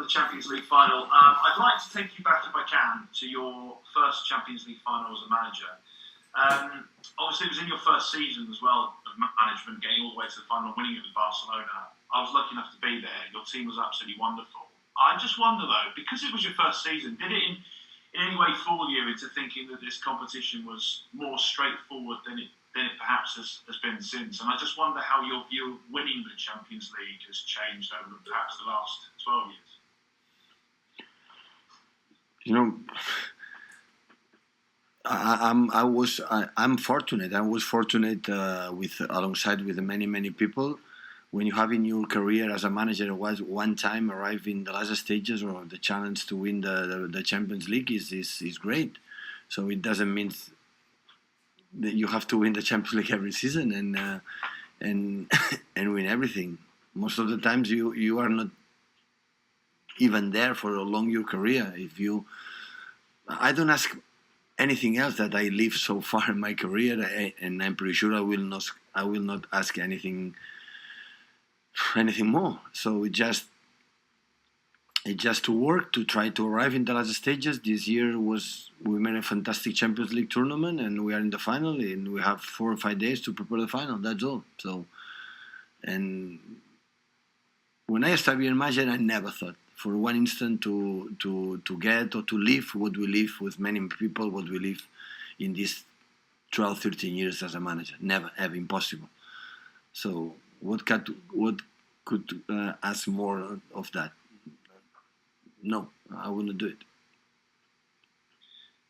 the Champions League final. I'd like to take you back, if I can, to your first Champions League final as a manager. Obviously, it was in your first season as well of management, getting all the way to the final, winning it with Barcelona. I was lucky enough to be there. Your team was absolutely wonderful. I just wonder, though, because it was your first season, did it in any way fool you into thinking that this competition was more straightforward than it perhaps has been since? And I just wonder how your view of winning the Champions League has changed over perhaps the last 12 years. You know, I'm fortunate. I was fortunate alongside with many people. When you have in your career as a manager was one time arrive in the last stages or the challenge to win the Champions League is great. So it doesn't mean that you have to win the Champions League every season and win everything. Most of the times you are not even there for a long your career. I don't ask anything else that I lived so far in my career, and I'm pretty sure I will not ask anything more. So it just to work to try to arrive in the last stages. This year we made a fantastic Champions League tournament, and we are in the final, and we have 4 or 5 days to prepare the final. That's all. So, and when I started being manager, I never thought for one instant to get or to live what we live with many people, what we live in these 12, 13 years as a manager. Never, ever, impossible. So what could ask more of that? No, I wouldn't do it.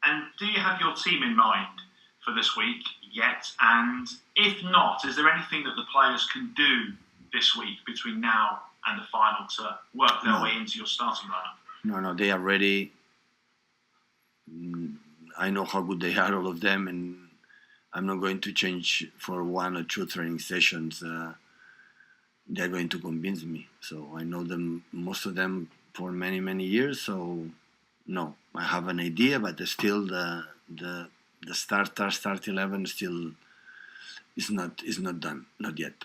And do you have your team in mind for this week yet? And if not, is there anything that the players can do this week between now and the final to work their way into your starting lineup? No, they are ready. I know how good they are, all of them, and I'm not going to change for 1 or 2 training sessions. They're going to convince me. So I know them, most of them, for many years. So no, I have an idea, but still the start 11 still is not done, not yet.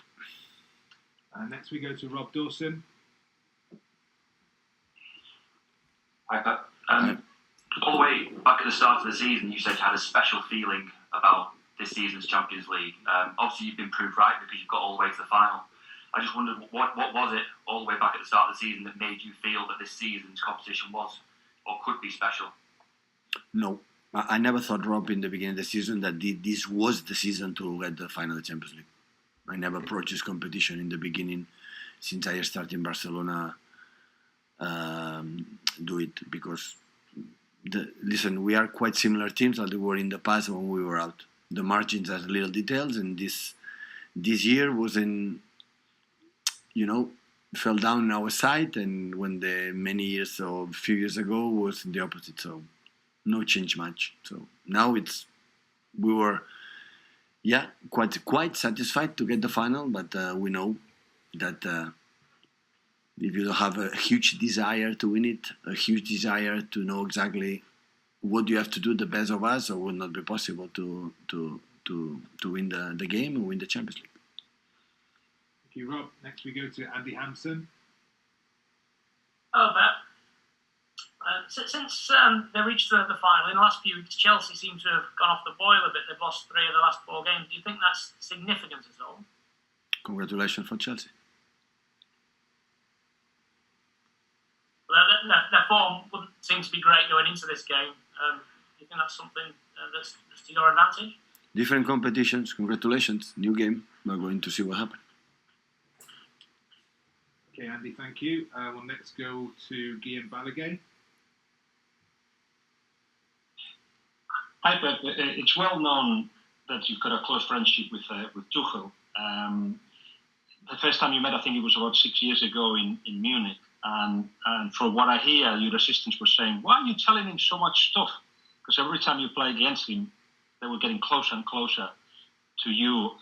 Next we go to Rob Dawson. Hi, all the way back at the start of the season, you said you had a special feeling about this season's Champions League. Obviously, you've been proved right because you've got all the way to the final. I just wondered, what was it all the way back at the start of the season that made you feel that this season's competition was or could be special? No, I never thought, Rob, in the beginning of the season that this was the season to get the final of the Champions League. I never approached this competition in the beginning, since I started in Barcelona, do it because, listen, we are quite similar teams that we were in the past when we were out. The margins are little details, and this year was fell down on our side, and when the many years or a few years ago was the opposite. So no change much. So now we were. Yeah, quite satisfied to get the final, but we know that if you don't have a huge desire to win it, a huge desire to know exactly what you have to do the best of us, it will not be possible to win the game and win the Champions League. Thank you, Rob. Next we go to Andy Hampson. Hello there. Since they reached the final, in the last few weeks, Chelsea seem to have gone off the boil a bit. They've lost 3 of the last 4 games. Do you think that's significant at all? Congratulations for Chelsea. Well, their form wouldn't seem to be great going into this game. Do you think that's something that's to your advantage? Different competitions. Congratulations. New game. We're going to see what happens. Okay, Andy, thank you. We'll next go to Guillaume Balaguer. Hi, Pep. It's well known that you've got a close friendship with Tuchel. The first time you met, I think it was about 6 years ago in Munich. And from what I hear, your assistants were saying, why are you telling him so much stuff? Because every time you play against him, they were getting closer and closer to you.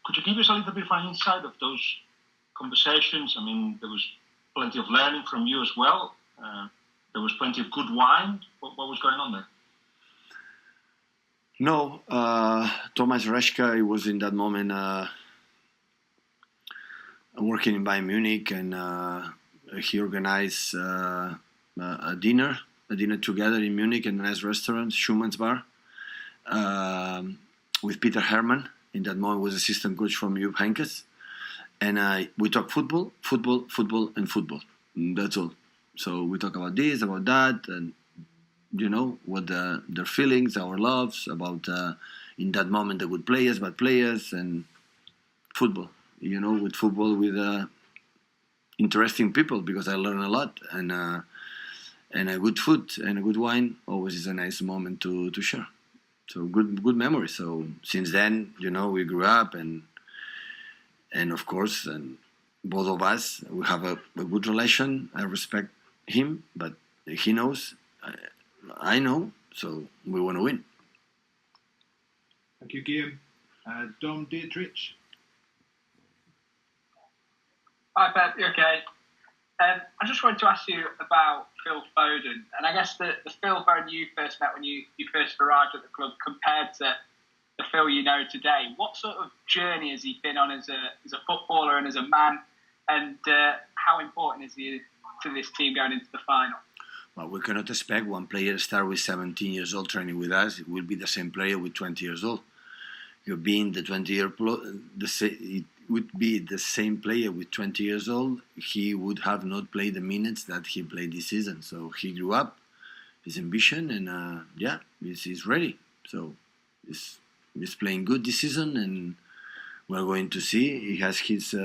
Could you give us a little bit of an insight of those conversations? I mean, there was plenty of learning from you as well. There was plenty of good wine. What was going on there? No, Thomas Reschke, he was in that moment working in Bayern Munich, and he organized a dinner together in Munich in a nice restaurant, Schumann's Bar, with Peter Hermann. In that moment, was assistant coach from Jupp Heynckes, and we talk football, and football. That's all. So we talk about this, about that, and what their feelings, our loves about in that moment the good players, bad players, and football. With football, with interesting people, because I learn a lot, and a good food and a good wine always is a nice moment to share. So good memory. So since then, we grew up, and of course, and both of us, we have a good relation. I respect him, but he knows, I know, so we want to win. Thank you, Guillaume. Dom Dietrich. Hi, Pep. You okay? I just wanted to ask you about Phil Foden, and I guess the Phil Foden you first met when you first arrived at the club compared to the Phil you know today. What sort of journey has he been on as a footballer and as a man, and how important is he to this team going into the final? Well, we cannot expect one player start with 17 years old training with us. It will be the same player with 20 years old. You're being the 20-year it would be the same player with 20 years old. He would have not played the minutes that he played this season. So he grew up, his ambition, and he's ready. So he's playing good this season, and we're going to see. He has his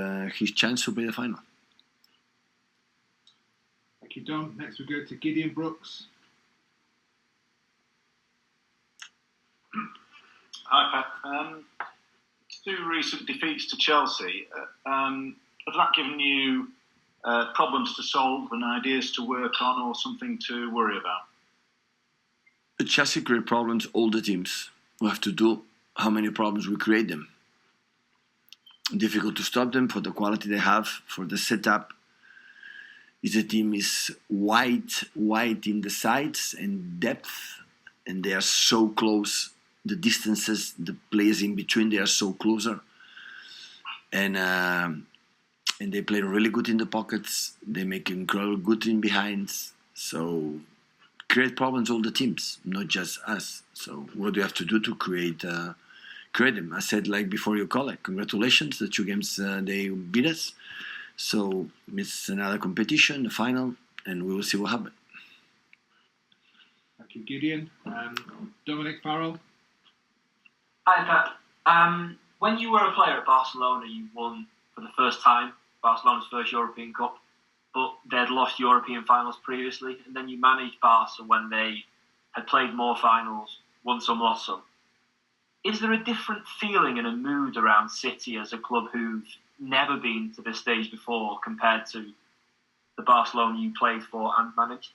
chance to play the final. Thank you, Dom. Next we go to Gideon Brooks. Hi, Pep. Two recent defeats to Chelsea, has that given you problems to solve and ideas to work on, or something to worry about? Chelsea create problems, all the teams. We have to do how many problems we create them. Difficult to stop them for the quality they have, for the setup. The team is wide in the sides and depth, and they are so close. The distances, the players in between, they are so closer, and they play really good in the pockets. They make incredible good in behinds. So create problems all the teams, not just us. So what do you have to do to create them? I said like before your call, congratulations, the 2 games they beat us. So it's another competition, the final, and we will see what happens. Thank you, Gideon. Dominic Farrell. Hi, Pep. When you were a player at Barcelona, you won for the first time Barcelona's first European Cup, but they'd lost European finals previously, and then you managed Barca when they had played more finals, won some, lost some. Is there a different feeling and a mood around City as a club who've never been to this stage before compared to the Barcelona you played for and managed?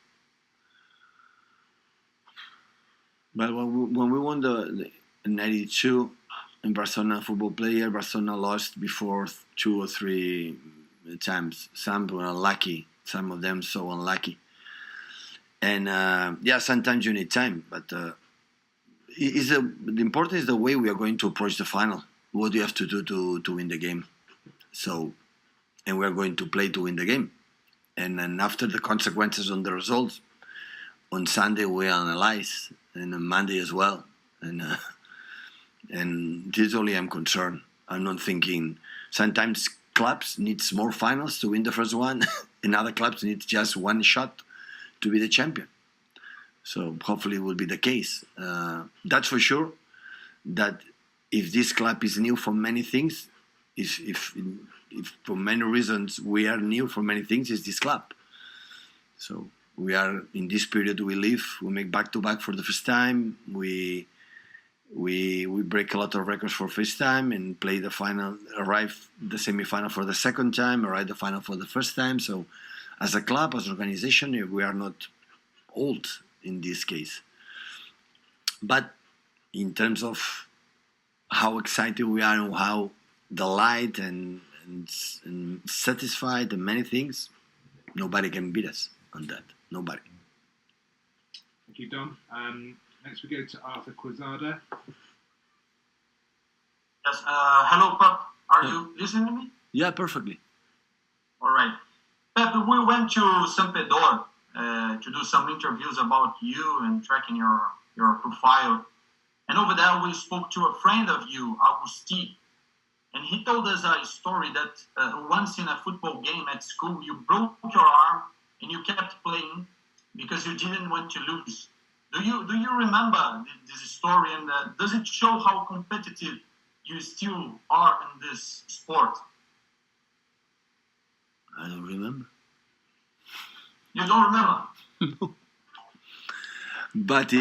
But when we won the 92 in Barcelona, football player, Barcelona lost before 2 or 3 times. Some were unlucky, some of them so unlucky. And sometimes you need time, but the important is the way we are going to approach the final. What do you have to do to win the game? So, and we are going to play to win the game. And then after the consequences on the results, on Sunday we analyze, and on Monday as well. And this only I'm concerned. I'm not thinking. Sometimes clubs need more finals to win the first one, and other clubs need just one shot to be the champion. So hopefully it will be the case. That's for sure. That if this club is new for many things, if for many reasons we are new for many things, is this club. So we are in this period. We live. We make back-to-back for the first time. We break a lot of records for first time and play the final, arrive the semi-final for the second time, arrive the final for the first time. So as a club, as an organization, we are not old in this case. But in terms of how excited we are and how delighted and satisfied and many things, nobody can beat us on that. Nobody. Thank you, Dom. Next we go to Arthur Quezada. Yes, hello, Pep. Are you listening to me? Yeah, perfectly. All right. Pep, we went to San Pedro to do some interviews about you and tracking your profile. And over there, we spoke to a friend of you, Augusti. And he told us a story that once in a football game at school, you broke your arm and you kept playing because you didn't want to lose. Do you remember this story? And does it show how competitive you still are in this sport? I don't remember. You don't remember? No. But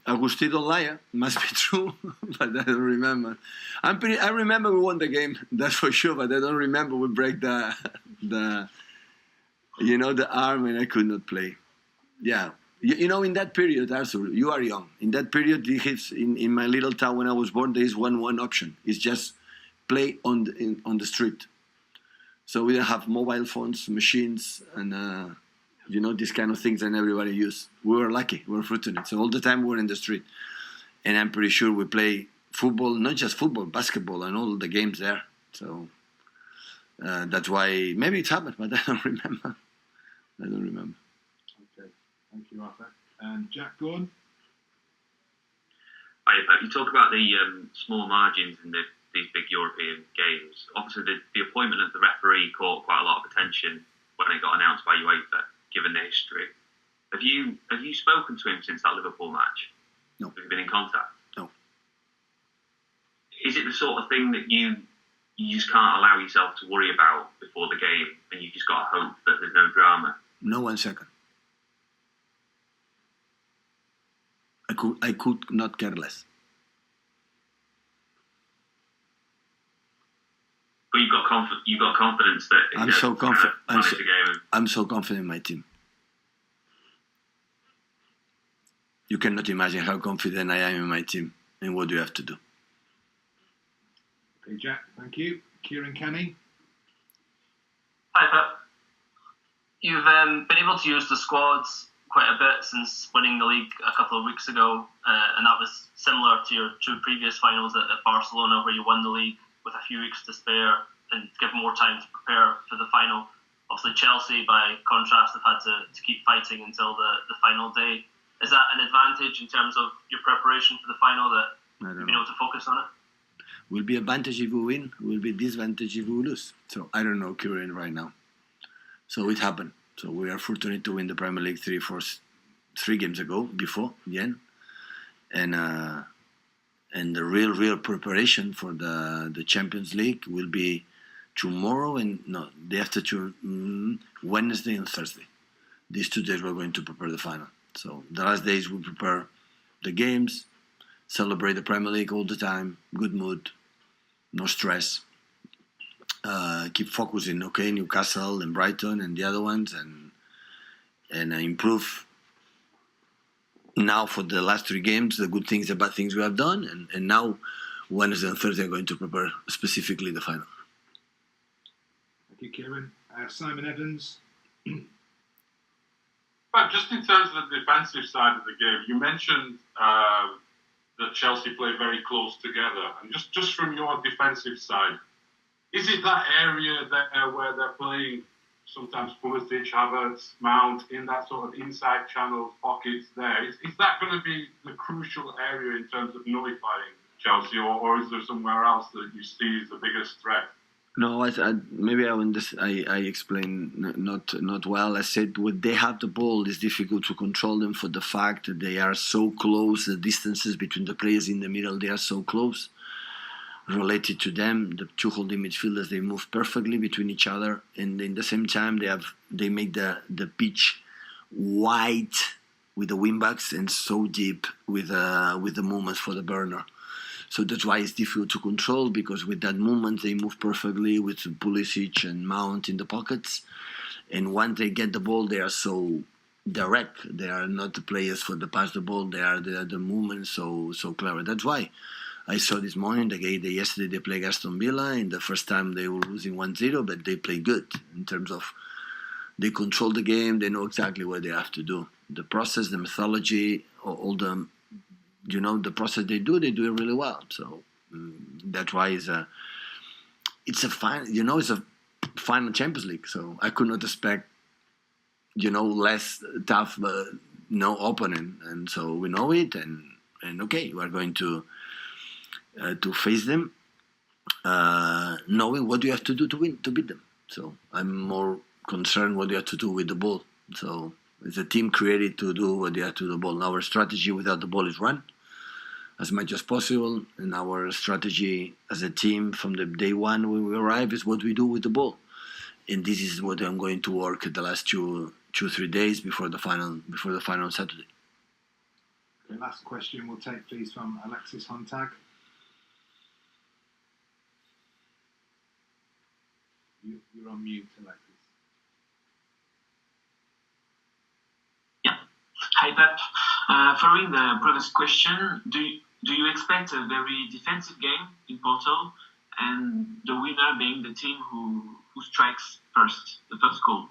Agustin don't lie. Must be true, but I don't remember. I remember we won the game. That's for sure. But I don't remember we break the arm and I could not play. Yeah, in that period, Arthur, you are young. In that period, in my little town when I was born, there is one option. It's just play on the street. So we didn't have mobile phones, machines, and. These kind of things that everybody use. We were lucky, we were fortunate. So all the time we were in the street. And I'm pretty sure we play football, not just football, basketball and all the games there. So that's why maybe it happened, but I don't remember. Okay, thank you, Arthur. And Jack Gordon? Hi, Pep. You talk about the small margins in these big European games. Obviously, the appointment of the referee caught quite a lot of attention when it got announced by UEFA. Given the history, have you spoken to him since that Liverpool match? No. Have you been in contact? No. Is it the sort of thing that you just can't allow yourself to worry about before the game, and you just got to hope that there's no drama? No, 1 second. I could not care less. But you've got confidence that I'm so confident. I'm so confident in my team. You cannot imagine how confident I am in my team and what we have to do. Okay, Jack, thank you. Kieran Kenny? Hi, Pep. You've been able to use the squads quite a bit since winning the league a couple of weeks ago, and that was similar to your two previous finals at Barcelona, where you won the league with a few weeks to spare and give more time to prepare for the final. Obviously, Chelsea, by contrast, have had to keep fighting until the final day. Is that an advantage in terms of your preparation for the final, that you've been able to focus on it? Will be advantage if we win, will be disadvantage if we lose. So I don't know, Kieran, right now. So it happened. So we are fortunate to win the Premier League 3 games ago, before the end. And the real preparation for the Champions League will be tomorrow day after Wednesday and Thursday. These 2 days we're going to prepare the final. So the last days we prepare the games, celebrate the Premier League all the time, good mood, no stress. Keep focusing, okay, Newcastle and Brighton and the other ones, and improve now for the last 3 games, the good things, the bad things we have done, and now Wednesday and Thursday I'm going to prepare specifically the final. Thank you, Kieran. Simon Evans? But just in terms of the defensive side of the game, you mentioned that Chelsea play very close together. And just from your defensive side, is it that area where they're playing sometimes Pulisic, Havertz, Mount in that sort of inside channel pockets there? Is that going to be the crucial area in terms of nullifying Chelsea, or is there somewhere else that you see as the biggest threat? No, maybe I explained not well. I said when they have the ball, it's difficult to control them for the fact that they are so close. The distances between the players in the middle, they are so close. Related to them, the two holding midfielders, they move perfectly between each other, and in the same time they make the pitch wide with the wingbacks and so deep with the movements for the burner. So that's why it's difficult to control, because with that movement they move perfectly with Pulisic and Mount in the pockets, and once they get the ball they are so direct. They are not the players for the pass the ball. They are the movement so clever. That's why I saw this morning yesterday they played Aston Villa, and the first time they were losing 1-0, but they play good in terms of they control the game. They know exactly what they have to do. The process, the methodology, all the the process they do it really well. So that's why it's a fine. It's a final Champions League. So I could not expect, less tough, opponent. And so we know it, and okay, we are going to face them, knowing what you have to do to beat them. So I'm more concerned what you have to do with the ball. So it's a team created to do what they have to do with the ball. Our strategy without the ball is run as much as possible, and our strategy as a team from the day one when we arrive is what we do with the ball. And this is what I'm going to work the last 2-3 days before the final on Saturday. The last question we'll take, please, from Alexis Hontag. You're on mute, Alexis. Yeah. Hi, Pep. Following the previous question, do you expect a very defensive game in Porto, and the winner being the team who strikes first, the first goal?